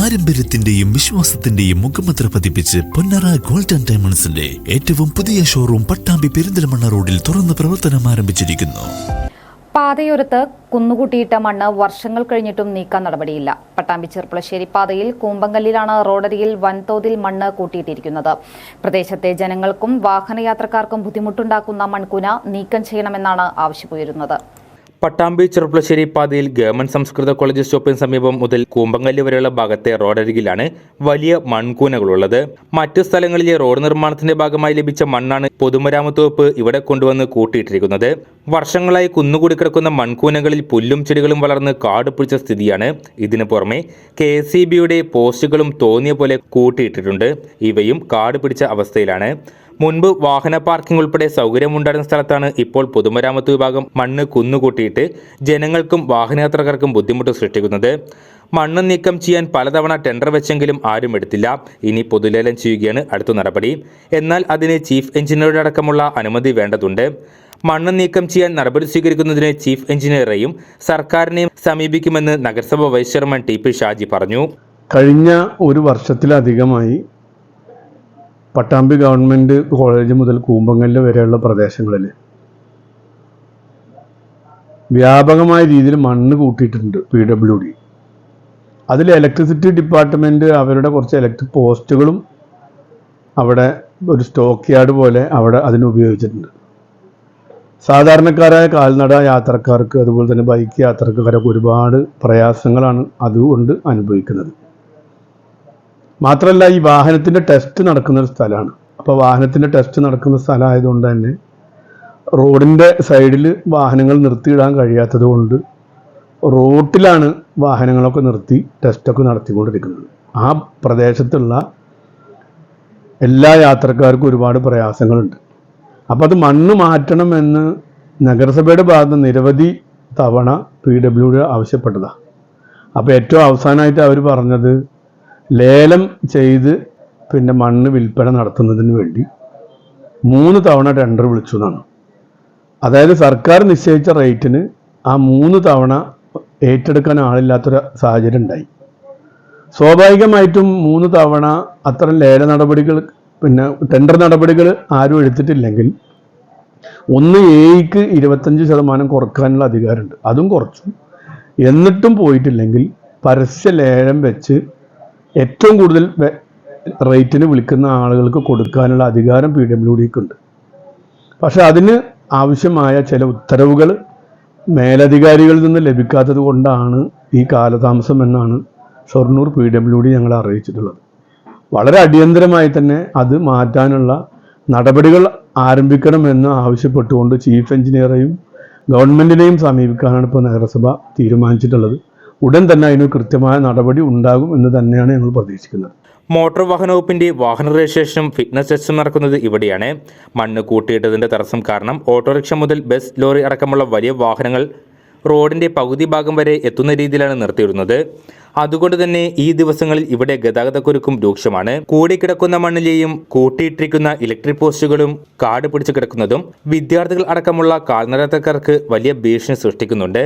പാരമ്പര്യത്തിന്റെയും വിശ്വാസത്തിന്റെയും മുഖമുദ്ര പതിപ്പിച്ച് പൊന്നറ ഗോൾഡ് ആൻഡ് ഡയമണ്ട്സിന്റെ ഏറ്റവും പുതിയ ഷോറൂം പട്ടാമ്പി പെരിന്തൽമണ്ണ റോഡിൽ തുറന്ന് പ്രവർത്തനം ആരംഭിച്ചിരിക്കുന്നു. പാതയോരത്ത് കുന്നുകൂട്ടിയിട്ട മണ്ണ് വർഷങ്ങൾ കഴിഞ്ഞിട്ടും നീക്കാൻ നടപടിയില്ല. പട്ടാമ്പി ചെർപ്പളശ്ശേരി പാതയിൽ കൂമ്പങ്കല്ലിലാണ് റോഡരികിൽ വൻതോതിൽ മണ്ണ് കൂട്ടിയിട്ടിരിക്കുന്നത്. പ്രദേശത്തെ ജനങ്ങൾക്കും വാഹനയാത്രക്കാർക്കും ബുദ്ധിമുട്ടുണ്ടാക്കുന്ന മൺകൂന നീക്കം ചെയ്യണമെന്നാണ് ആവശ്യമുയരുന്നത്. പട്ടാമ്പി ചെർപ്പളശ്ശേരി പാതയിൽ ഗവൺമെന്റ് സംസ്കൃത കോളേജ് സ്റ്റോപ്പിന് സമീപം മുതൽ കൂമ്പങ്കല്ല് വരെയുള്ള ഭാഗത്തെ റോഡരികിലാണ് വലിയ മൺകൂനകളുള്ളത്. മറ്റു സ്ഥലങ്ങളിലെ റോഡ് നിർമ്മാണത്തിന്റെ ഭാഗമായി ലഭിച്ച മണ്ണാണ് പൊതുമരാമത്ത് വകുപ്പ് ഇവിടെ കൊണ്ടുവന്ന് കൂട്ടിയിട്ടിരിക്കുന്നത്. വർഷങ്ങളായി കുന്നുകൂടി കിടക്കുന്ന മൺകൂനകളിൽ പുല്ലും ചെടികളും വളർന്ന് കാട് പിടിച്ച സ്ഥിതിയാണ്. ഇതിനു പുറമെ KSEBയുടെ പോസ്റ്റുകളും തോന്നിയ പോലെ കൂട്ടിയിട്ടിട്ടുണ്ട്. ഇവയും കാട് പിടിച്ച അവസ്ഥയിലാണ്. മുൻപ് വാഹന പാർക്കിംഗ് ഉൾപ്പെടെ സൗകര്യമുണ്ടായിരുന്ന സ്ഥലത്താണ് ഇപ്പോൾ പൊതുമരാമത്ത് വിഭാഗം മണ്ണ് കുന്നുകൂട്ടിയിട്ട് ജനങ്ങൾക്കും വാഹനയാത്രക്കാർക്കും ബുദ്ധിമുട്ട് സൃഷ്ടിക്കുന്നത്. മണ്ണ് നീക്കം ചെയ്യാൻ പലതവണ ടെൻഡർ വെച്ചെങ്കിലും ആരും എടുത്തില്ല. ഇനി പൊതുലേലം ചെയ്യുകയാണ് അടുത്ത നടപടി. എന്നാൽ അതിന് ചീഫ് എഞ്ചിനീയറുടെ അടക്കമുള്ള അനുമതി വേണ്ടതുണ്ട്. മണ്ണ് നീക്കം ചെയ്യാൻ നടപടി സ്വീകരിക്കുന്നതിന് ചീഫ് എഞ്ചിനീയറെയും സർക്കാരിനെയും സമീപിക്കുമെന്ന് നഗരസഭ വൈസ് ചെയർമാൻ TP ഷാജി പറഞ്ഞു. കഴിഞ്ഞ ഒരു വർഷത്തിലധികമായി പട്ടാമ്പി ഗവൺമെൻറ് കോളേജ് മുതൽ കൂമ്പങ്കല്ല് വരെയുള്ള പ്രദേശങ്ങളിൽ വ്യാപകമായ രീതിയിൽ മണ്ണ് കൂട്ടിയിട്ടുണ്ട് PWD. അതിൽ ഇലക്ട്രിസിറ്റി ഡിപ്പാർട്ട്മെൻറ്റ് അവരുടെ കുറച്ച് ഇലക്ട്രിക് പോസ്റ്റുകളും അവിടെ ഒരു സ്റ്റോക്ക് യാർഡ് പോലെ അവിടെ അതിന് ഉപയോഗിച്ചിട്ടുണ്ട്. സാധാരണക്കാരായ കാൽനട യാത്രക്കാർക്ക് അതുപോലെ തന്നെ ബൈക്ക് യാത്രക്കാരൊക്കെ ഒരുപാട് പ്രയാസങ്ങളാണ് അതുകൊണ്ട് അനുഭവിക്കുന്നത്. മാത്രമല്ല, ഈ വാഹനത്തിൻ്റെ ടെസ്റ്റ് നടക്കുന്ന ഒരു സ്ഥലമാണ്. അപ്പോൾ വാഹനത്തിൻ്റെ ടെസ്റ്റ് നടക്കുന്ന സ്ഥലമായതുകൊണ്ട് തന്നെ റോഡിൻ്റെ സൈഡിൽ വാഹനങ്ങൾ നിർത്തിയിടാൻ കഴിയാത്തത് കൊണ്ട് റോട്ടിലാണ് വാഹനങ്ങളൊക്കെ നിർത്തി ടെസ്റ്റൊക്കെ നടത്തിക്കൊണ്ടിരിക്കുന്നത്. ആ പ്രദേശത്തുള്ള എല്ലാ യാത്രക്കാർക്കും ഒരുപാട് പ്രയാസങ്ങളുണ്ട്. അപ്പോൾ അത് മണ്ണ് മാറ്റണമെന്ന് നഗരസഭയുടെ ഭാഗത്ത് നിരവധി തവണ PWD ആവശ്യപ്പെട്ടതാണ്. അപ്പോൾ ഏറ്റവും അവസാനമായിട്ട് അവർ പറഞ്ഞത് ലേലം ചെയ്ത് പിന്നെ മണ്ണ് വിൽപ്പന നടത്തുന്നതിന് വേണ്ടി 3 തവണ ടെൻഡർ വിളിച്ചു എന്നാണ്. അതായത് സർക്കാർ നിശ്ചയിച്ച റേറ്റിന് ആ 3 തവണ ഏറ്റെടുക്കാൻ ആളില്ലാത്തൊരു സാഹചര്യം ഉണ്ടായി. സ്വാഭാവികമായിട്ടും 3 തവണ അത്തരം ലേല നടപടികൾ പിന്നെ ടെൻഡർ നടപടികൾ ആരും എടുത്തിട്ടില്ലെങ്കിൽ ഒന്ന് Aക്ക് 25% കുറക്കാനുള്ള അധികാരമുണ്ട്. അതും കുറച്ചു. എന്നിട്ടും പോയിട്ടില്ലെങ്കിൽ പരസ്യ ലേലം വെച്ച് ഏറ്റവും കൂടുതൽ റേറ്റിന് വിളിക്കുന്ന ആളുകൾക്ക് കൊടുക്കാനുള്ള അധികാരം PWDക്ക് ഉണ്ട്. പക്ഷെ അതിന് ആവശ്യമായ ചില ഉത്തരവുകൾ മേലധികാരികളിൽ നിന്ന് ലഭിക്കാത്തത് കൊണ്ടാണ് ഈ കാലതാമസം എന്നാണ് ഷൊർണൂർ PWD ഞങ്ങളെ അറിയിച്ചിട്ടുള്ളത്. വളരെ അടിയന്തരമായി തന്നെ അത് മാറ്റാനുള്ള നടപടികൾ ആരംഭിക്കണമെന്ന് ആവശ്യപ്പെട്ടുകൊണ്ട് ചീഫ് എഞ്ചിനീയറെയും ഗവൺമെൻറ്റിനെയും സമീപിക്കാനാണ് ഇപ്പോൾ നഗരസഭ തീരുമാനിച്ചിട്ടുള്ളത്. ഉടൻ തന്നെ അതിന് കൃത്യമായ നടപടി ഉണ്ടാകും എന്ന് തന്നെയാണ് ഞങ്ങൾ പ്രതീക്ഷിക്കുന്നത്. മോട്ടോർ വാഹന വകുപ്പിന്റെ വാഹന രജിസ്ട്രേഷനും ഫിറ്റ്നസ് ടെസ്റ്റും നടക്കുന്നത് ഇവിടെയാണ്. മണ്ണ് കൂട്ടിയിട്ടതിന്റെ തടസ്സം കാരണം ഓട്ടോറിക്ഷ മുതൽ ബസ്, ലോറി അടക്കമുള്ള വലിയ വാഹനങ്ങൾ റോഡിന്റെ പകുതി ഭാഗം വരെ എത്തുന്ന രീതിയിലാണ് നിർത്തിയിടുന്നത്. അതുകൊണ്ട് തന്നെ ഈ ദിവസങ്ങളിൽ ഇവിടെ ഗതാഗതക്കുരുക്കും രൂക്ഷമാണ്. കൂടിക്കിടക്കുന്ന മണ്ണിലെയും കൂട്ടിയിട്ടിരിക്കുന്ന ഇലക്ട്രിക് പോസ്റ്റുകളും കാട് പിടിച്ചു കിടക്കുന്നതും വിദ്യാർത്ഥികൾ അടക്കമുള്ള കാൽനടക്കാർക്ക് വലിയ ഭീഷണി സൃഷ്ടിക്കുന്നുണ്ട്.